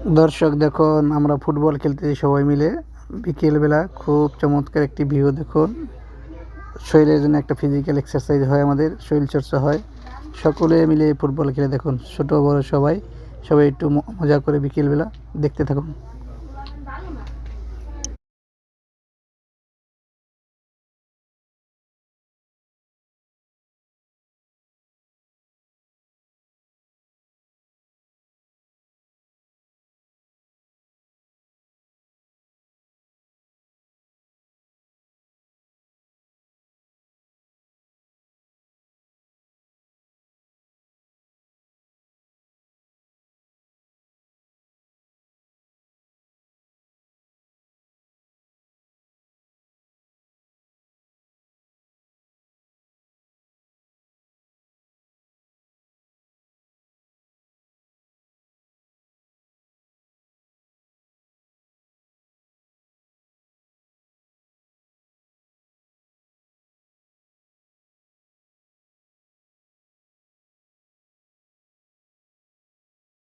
দর্শক দেখুন, আমরা ফুটবল খেলতেছি সবাই মিলে বিকেলবেলা। খুব চমৎকার একটি ভিউ দেখুন। শরীরের জন্য একটা ফিজিক্যাল এক্সারসাইজ হয়, আমাদের শরীরচর্চা হয়। সকলে মিলে ফুটবল খেলে দেখুন, ছোট বড় সবাই একটু মজা করে বিকেলবেলা দেখতে থাকুন।